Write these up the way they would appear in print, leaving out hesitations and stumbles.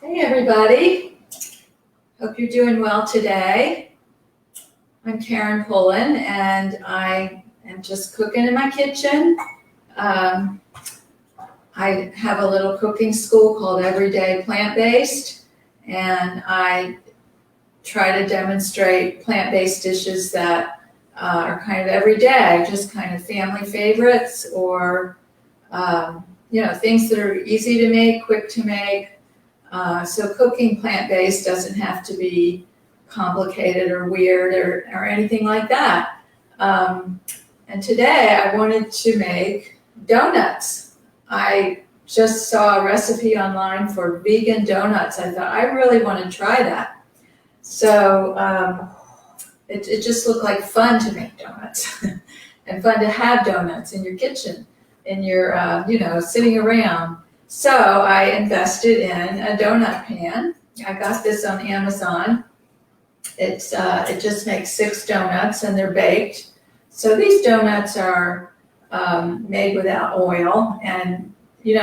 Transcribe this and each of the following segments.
Hey everybody, hope you're doing well today. I'm Karen Pullen and I am just cooking in my kitchen. Um, I have a little cooking school called Everyday Plant-Based, and I try to demonstrate plant-based dishes that are kind of everyday, just kind of family favorites or things that are easy to make, quick to make. So cooking plant-based doesn't have to be complicated or weird or anything like that. And today I wanted to make donuts. I just saw a recipe online for vegan donuts. I thought I really want to try that. So it just looked like fun to make donuts and fun to have donuts in your kitchen, in your, sitting around. So I invested in a donut pan. I got this on Amazon. It just makes 6 donuts and they're baked. So these donuts are made without oil, and if you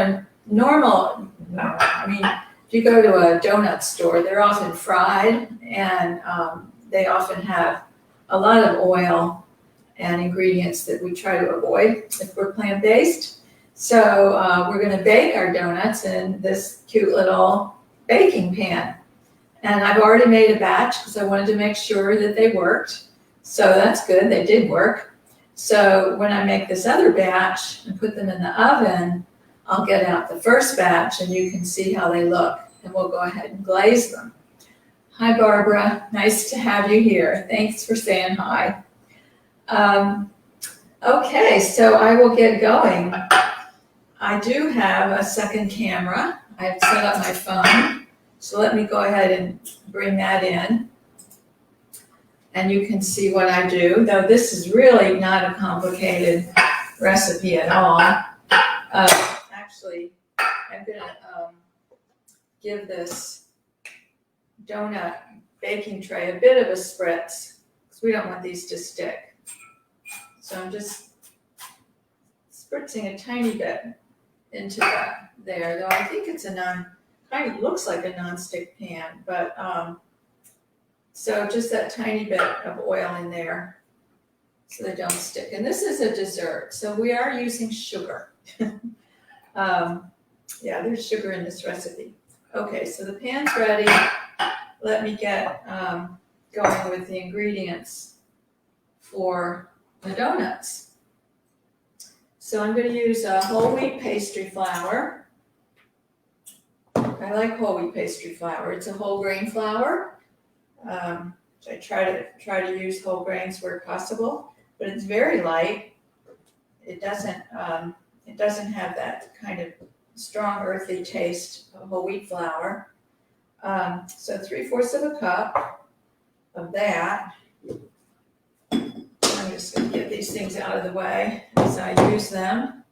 go to a donut store, they're often fried, and they often have a lot of oil and ingredients that we try to avoid if we're plant-based. So we're going to bake our donuts in this cute little baking pan. And I've already made a batch because I wanted to make sure that they worked. So that's good, they did work. So when I make this other batch and put them in the oven, I'll get out the first batch and you can see how they look. And we'll go ahead and glaze them. Hi Barbara, nice to have you here. Thanks for saying hi. Okay, so I will get going. I do have a second camera. I've set up my phone. So let me go ahead and bring that in. And you can see what I do, though this is really not a complicated recipe at all. Actually, I'm going to give this donut baking tray a bit of a spritz because we don't want these to stick. So I'm just spritzing a tiny bit into that there, though I think it's kind of looks like a non-stick pan, but so just that tiny bit of oil in there so they don't stick. And this is a dessert, so we are using sugar. There's sugar in this recipe. Okay, so the pan's ready. Let me get going with the ingredients for the donuts. So I'm going to use whole wheat pastry flour. I like whole wheat pastry flour. It's a whole grain flour. I try to use whole grains where possible, but it's very light. It doesn't have that kind of strong earthy taste of whole wheat flour. So 3/4 of a cup of that. I'm just going to get these things out of the way as I use them.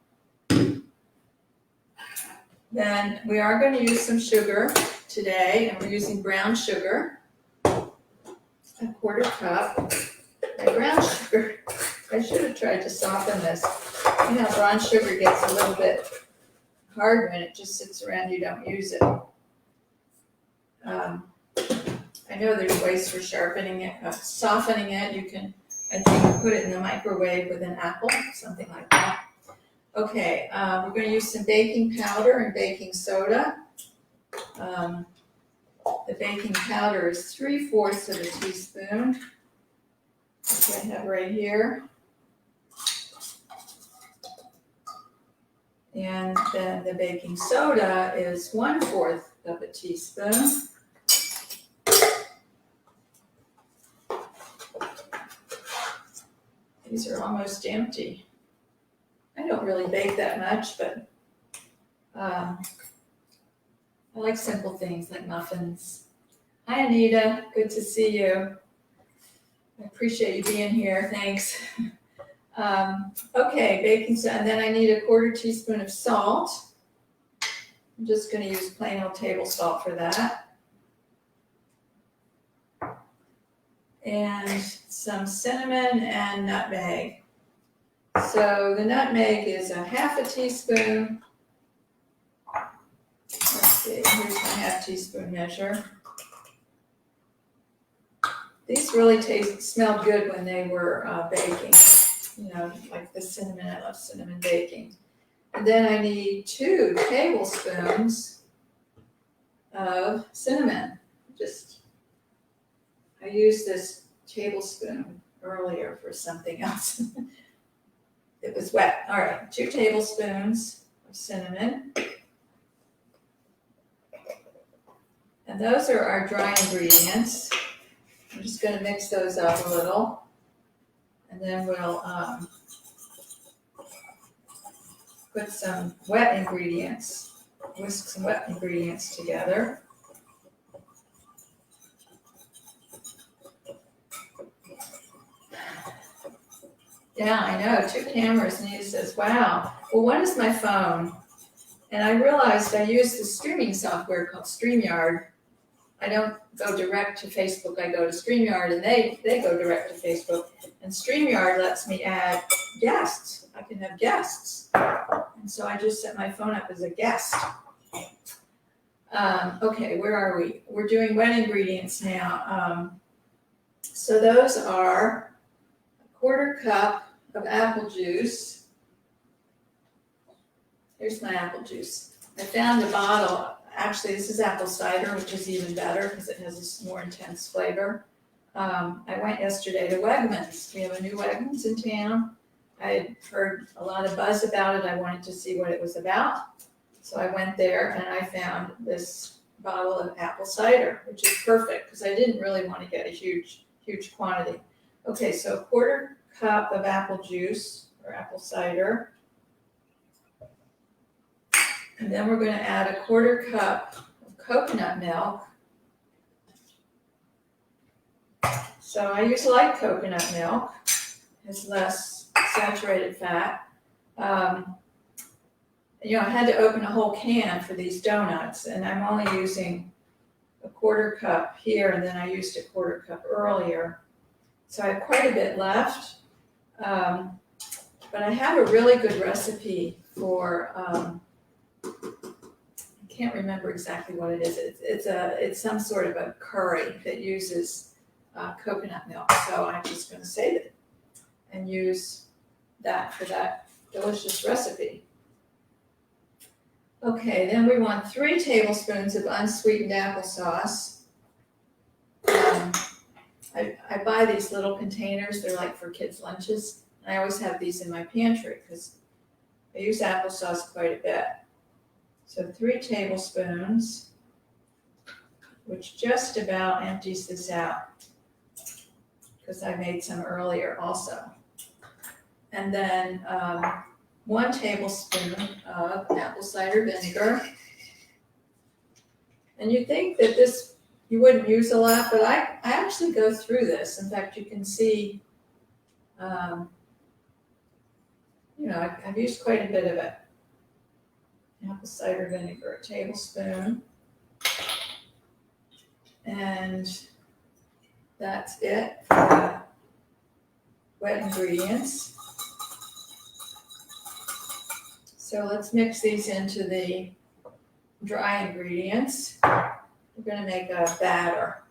Then we are going to use some sugar today, and we're using brown sugar, 1/4 cup. My brown sugar, I should have tried to soften this. You know, brown sugar gets a little bit hard when it just sits around, you don't use it. I know there's ways for softening it. You can, I think, put it in the microwave with an apple, something like that. Okay, we're going to use some baking powder and baking soda. The baking powder is 3/4 of a teaspoon, which I have right here. And then the baking soda is 1/4 of a teaspoon. These are almost empty. I don't really bake that much, but I like simple things like muffins. Hi, Anita. Good to see you. I appreciate you being here. Thanks. Okay, baking soda. And then I need 1/4 teaspoon of salt. I'm just going to use plain old table salt for that. And some cinnamon and nutmeg. So the nutmeg is 1/2 teaspoon. Let's see, here's my half teaspoon measure. These really smelled good when they were baking. You know, like the cinnamon, I love cinnamon baking. And then I need 2 tablespoons of cinnamon. I used this tablespoon earlier for something else. It was wet. All right, 2 tablespoons of cinnamon. And those are our dry ingredients. I'm just going to mix those up a little. And then we'll put some wet ingredients, whisk some wet ingredients together. Yeah, I know, 2 cameras, and he says, wow. Well, one is my phone, and I realized I use the streaming software called StreamYard. I don't go direct to Facebook, I go to StreamYard, and they go direct to Facebook. And StreamYard lets me add guests. I can have guests. And so I just set my phone up as a guest. Okay, where are we? We're doing wet ingredients now. So those are 1/4 cup of apple juice. Here's my apple juice. I found a bottle. Actually, this is apple cider, which is even better because it has this more intense flavor. I went yesterday to Wegmans. We have a new Wegmans in town. I had heard a lot of buzz about it. I wanted to see what it was about. So I went there and I found this bottle of apple cider, which is perfect because I didn't really want to get a huge quantity. Okay, so 1/4 cup of apple juice or apple cider. And then we're going to add a 1/4 cup of coconut milk. So I use light coconut milk. It's less saturated fat. You know, I had to open a whole can for these donuts, and I'm only using a 1/4 cup here, and then I used a 1/4 cup earlier. So I have quite a bit left. But I have a really good recipe for, I can't remember exactly what it is. It's some sort of a curry that uses coconut milk. So I'm just going to save it and use that for that delicious recipe. Okay, then we want 3 tablespoons of unsweetened applesauce. I buy these little containers. They're like for kids' lunches. I always have these in my pantry because I use applesauce quite a bit. So 3 tablespoons, which just about empties this out because I made some earlier also. And then 1 tablespoon of apple cider vinegar. And you'd think that this you wouldn't use a lot, but I actually go through this. In fact, you can see, you know, I've used quite a bit of it. Apple cider vinegar, a tablespoon. And that's it for the wet ingredients. So let's mix these into the dry ingredients. We're going to make a batter.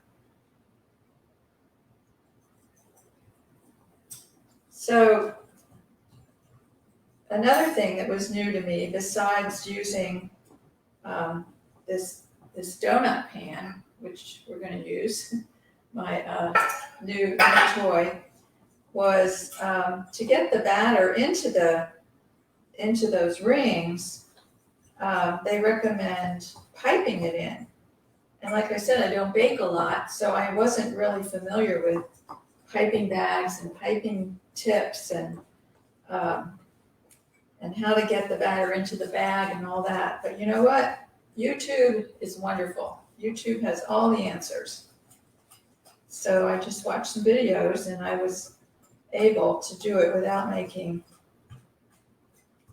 So another thing that was new to me, besides using this donut pan, which we're going to use, my new toy, was to get the batter into those rings. They recommend piping it in. And like I said, I don't bake a lot, so I wasn't really familiar with piping bags and piping tips and how to get the batter into the bag and all that. But you know what? YouTube is wonderful. YouTube has all the answers. So I just watched some videos and I was able to do it without making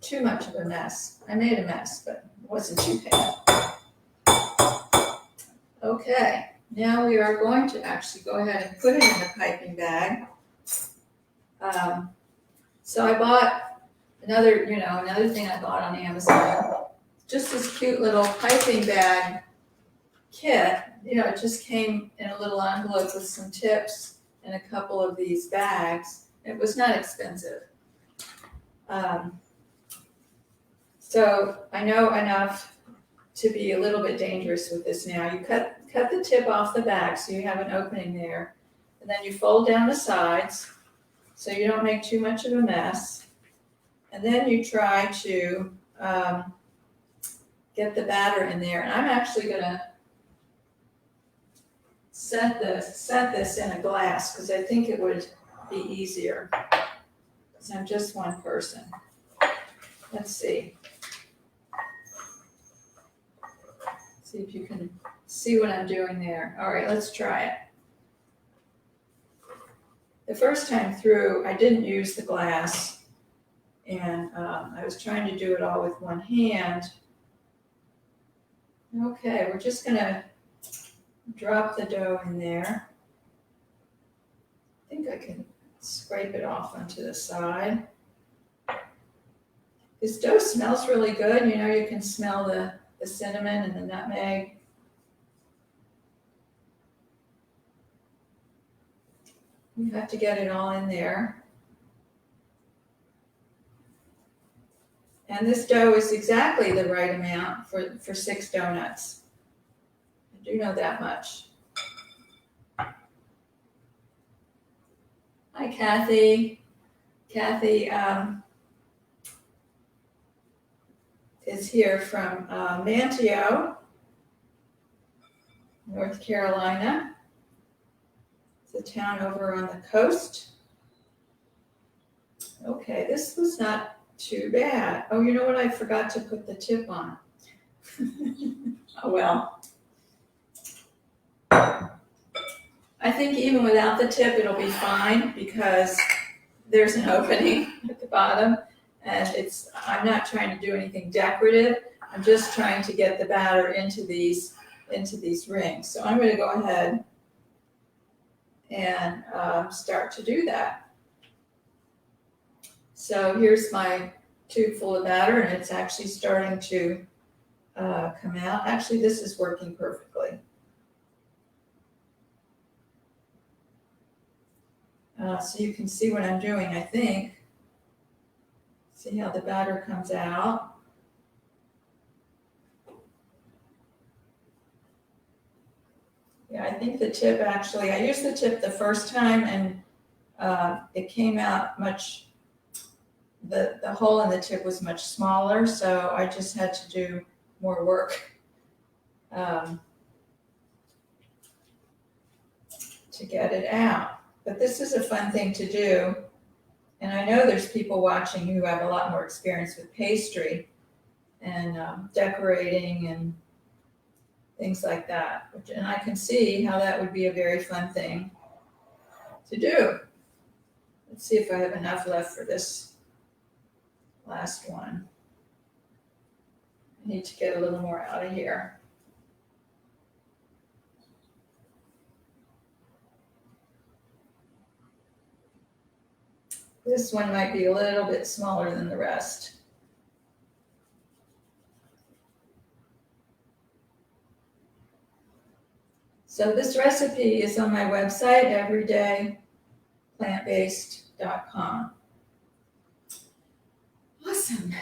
too much of a mess. I made a mess, but it wasn't too bad. Okay, now we are going to actually go ahead and put it in a piping bag. So I bought another thing I bought on Amazon just this cute little piping bag kit. It just came in a little envelope with some tips and a couple of these bags. It was not expensive. So I know enough to be a little bit dangerous with this now. You cut the tip off the back so you have an opening there. And then you fold down the sides so you don't make too much of a mess. And then you try to get the batter in there. And I'm actually going to set this in a glass because I think it would be easier because I'm just one person. Let's see. See if you can see what I'm doing there. All right, let's try it. The first time through, I didn't use the glass, and I was trying to do it all with one hand. Okay, we're just gonna drop the dough in there. I think I can scrape it off onto the side. This dough smells really good. You can smell the cinnamon and the nutmeg. You have to get it all in there. And this dough is exactly the right amount for 6 donuts. I do know that much. Hi, Kathy. Kathy is here from Manteo, North Carolina. It's a town over on the coast. Okay, this was not too bad. Oh, you know what? I forgot to put the tip on. Oh, well. I think even without the tip, it'll be fine because there's an opening at the bottom. And I'm not trying to do anything decorative. I'm just trying to get the batter into these rings. So I'm going to go ahead and start to do that. So here's my tube full of batter, and it's actually starting to come out. Actually, this is working perfectly. So you can see what I'm doing, I think. See how the batter comes out. Yeah, I think the tip actually, I used the tip the first time and it came out much, the hole in the tip was much smaller, so I just had to do more work to get it out. But this is a fun thing to do. And I know there's people watching who have a lot more experience with pastry and decorating and things like that. And I can see how that would be a very fun thing to do. Let's see if I have enough left for this last one. I need to get a little more out of here. This one might be a little bit smaller than the rest. So this recipe is on my website, everydayplantbased.com. Awesome.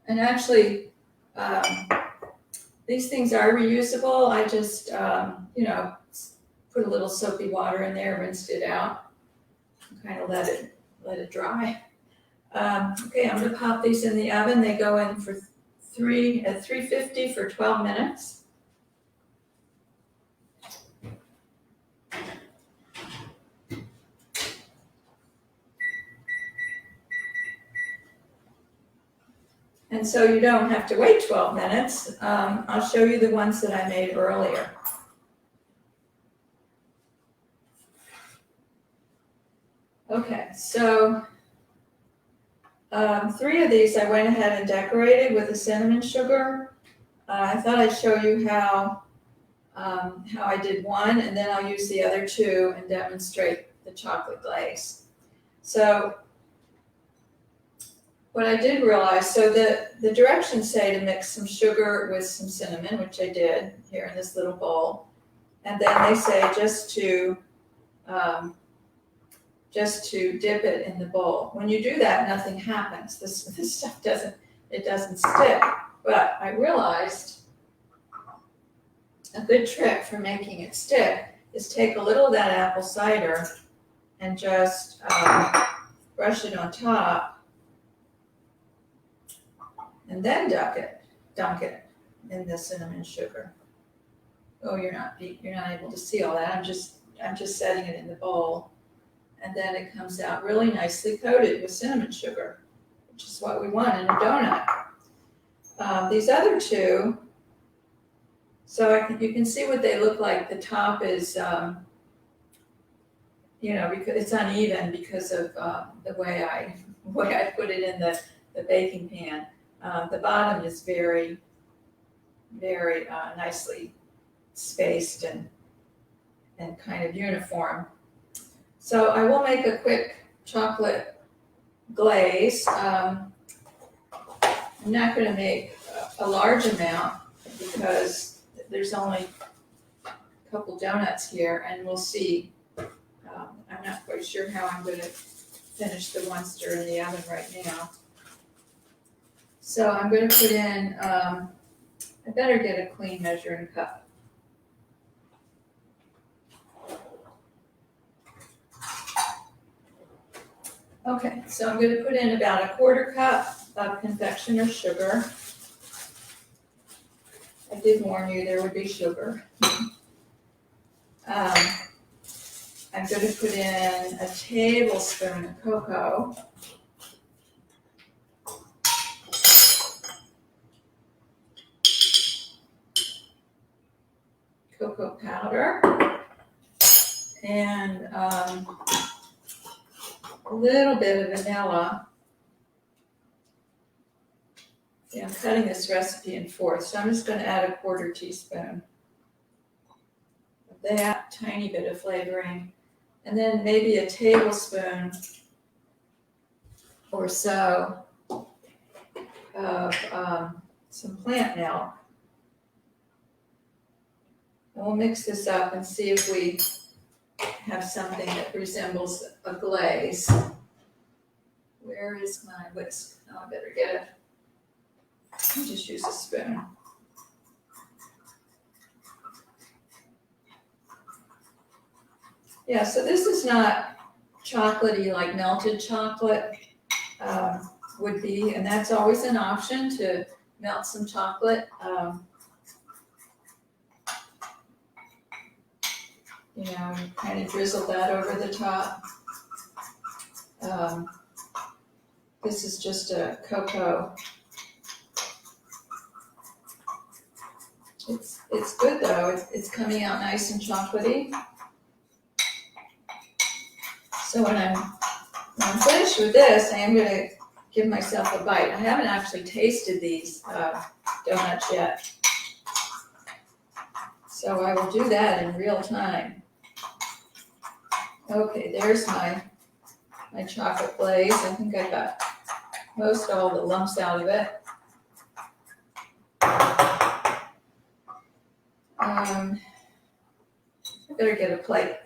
And actually, these things are reusable. I just, put a little soapy water in there, rinsed it out, and kind of let it dry. Okay, I'm gonna pop these in the oven. They go in for 350 for 12 minutes. And so you don't have to wait 12 minutes. I'll show you the ones that I made earlier. Okay, so 3 of these I went ahead and decorated with the cinnamon sugar. I thought I'd show you how I did one, and then I'll use the other 2 and demonstrate the chocolate glaze. So what I did realize, so the directions say to mix some sugar with some cinnamon, which I did here in this little bowl. And then they say just to dip it in the bowl. When you do that, nothing happens. This stuff doesn't stick. But I realized a good trick for making it stick is take a little of that apple cider and just brush it on top, and then dunk it in the cinnamon sugar. Oh, you're not able to see all that. I'm just setting it in the bowl, and then it comes out really nicely coated with cinnamon sugar, which is what we want in a donut. These other two, so you can see what they look like. The top is, because it's uneven because of the way I put it in the baking pan. The bottom is very, very nicely spaced and kind of uniform. So I will make a quick chocolate glaze. I'm not going to make a large amount because there's only a couple donuts here, and we'll see. I'm not quite sure how I'm going to finish the ones that are in the oven right now. So I'm going to put in, I better get a clean measuring cup. Okay, so I'm going to put in about a 1/4 cup of confectioner's sugar. I did warn you there would be sugar. I'm going to put in a tablespoon of cocoa. Cocoa powder. And a little bit of vanilla. See, I'm cutting this recipe in 4, so I'm just going to add a 1/4 teaspoon of that, tiny bit of flavoring, and then maybe a tablespoon or so of some plant milk. And we'll mix this up and see if we have something that resembles a glaze. Where is my whisk? Oh, I better get it. I'll just use a spoon. Yeah, so this is not chocolatey like melted chocolate would be, and that's always an option to melt some chocolate. Kind of drizzle that over the top. This is just a cocoa. It's good though. It's coming out nice and chocolatey. So when I'm finished with this, I am going to give myself a bite. I haven't actually tasted these donuts yet, so I will do that in real time. Okay, there's my chocolate glaze. I think I got most all the lumps out of it. I better get a plate.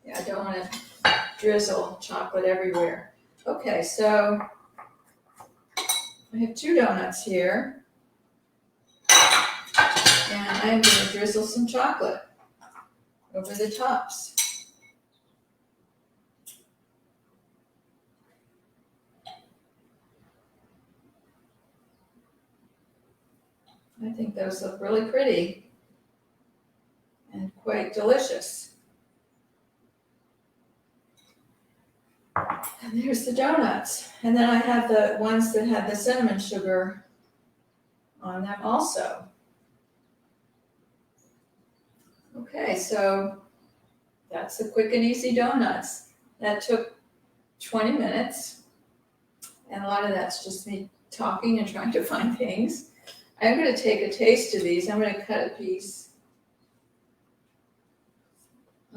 Yeah, I don't want to drizzle chocolate everywhere. Okay, so I have 2 donuts here. And I'm going to drizzle some chocolate over the tops. I think those look really pretty and quite delicious. And there's the donuts. And then I have the ones that have the cinnamon sugar on them also. Okay, so that's the quick and easy donuts. That took 20 minutes. And a lot of that's just me talking and trying to find things. I'm going to take a taste of these. I'm going to cut a piece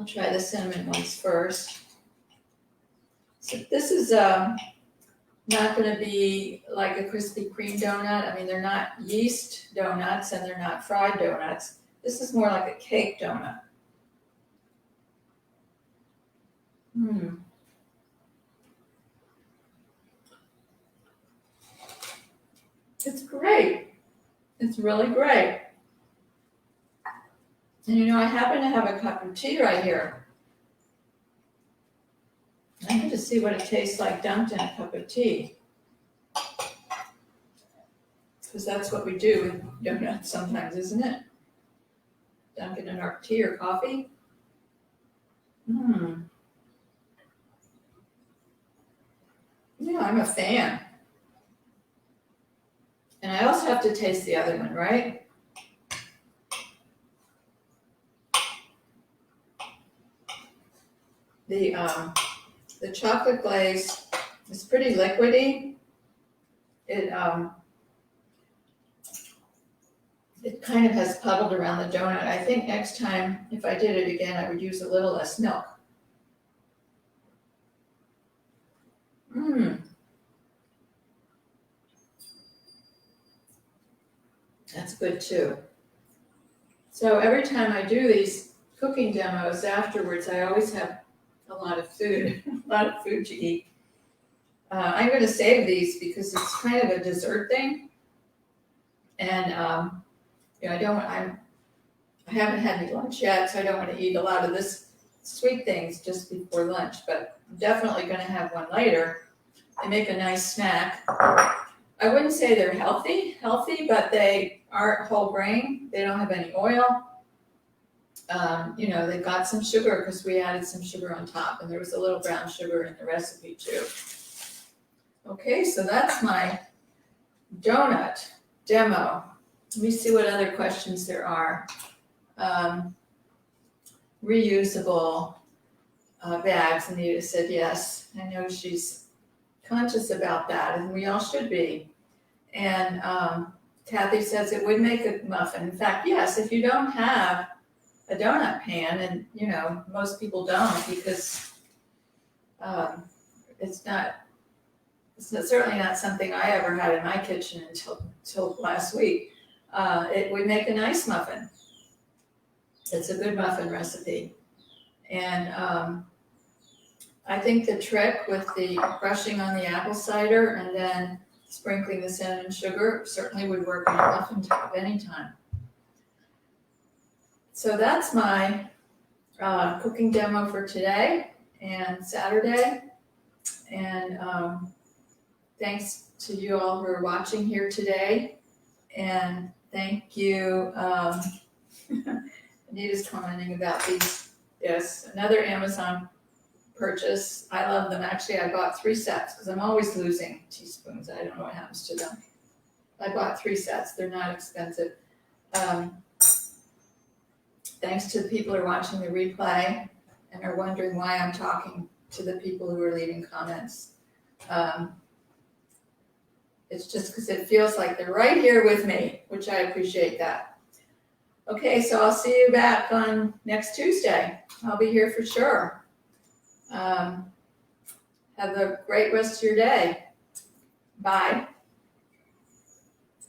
I'll try the cinnamon ones first. So this is not going to be like a Krispy Kreme donut. I mean, they're not yeast donuts and they're not fried donuts. This is more like a cake donut. It's great. It's really great. And you know, I happen to have a cup of tea right here. I need to see what it tastes like dunked in a cup of tea. Because that's what we do with donuts sometimes, isn't it? Dunk it in our tea or coffee. Yeah, I'm a fan. And I also have to taste the other one, right? The chocolate glaze is pretty liquidy. It kind of has puddled around the donut. I think next time, if I did it again, I would use a little less milk. That's good too. So every time I do these cooking demos afterwards, I always have a lot of food, a lot of food to eat. I'm going to save these because it's kind of a dessert thing, and you know, I haven't had any lunch yet, so I don't want to eat a lot of this sweet things just before lunch. But I'm definitely going to have one later. They make a nice snack. I wouldn't say they're healthy, but they are whole grain. They don't have any oil. You know, they've got some sugar because we added some sugar on top, and there was a little brown sugar in the recipe too. Okay, so that's my donut demo. Let me see what other questions there are. Reusable bags, Anita said yes. I know she's conscious about that, and we all should be. And Kathy says it would make a muffin. In fact, yes, if you don't have a donut pan, and you know, most people don't because it's certainly not something I ever had in my kitchen until last week. It would make a nice muffin. It's a good muffin recipe. And I think the trick with the crushing on the apple cider and then sprinkling the cinnamon sugar certainly would work on a muffin top anytime. So that's my cooking demo for today and Saturday. And thanks to you all who are watching here today. And thank you. Anita's commenting about these. Yes, another Amazon purchase. I love them. Actually, I bought 3 sets because I'm always losing teaspoons. I don't know what happens to them. I bought 3 sets. They're not expensive. Thanks to the people who are watching the replay and are wondering why I'm talking to the people who are leaving comments. It's just because it feels like they're right here with me, which I appreciate that. Okay, so I'll see you back on next Tuesday. I'll be here for sure. Have a great rest of your day. Bye.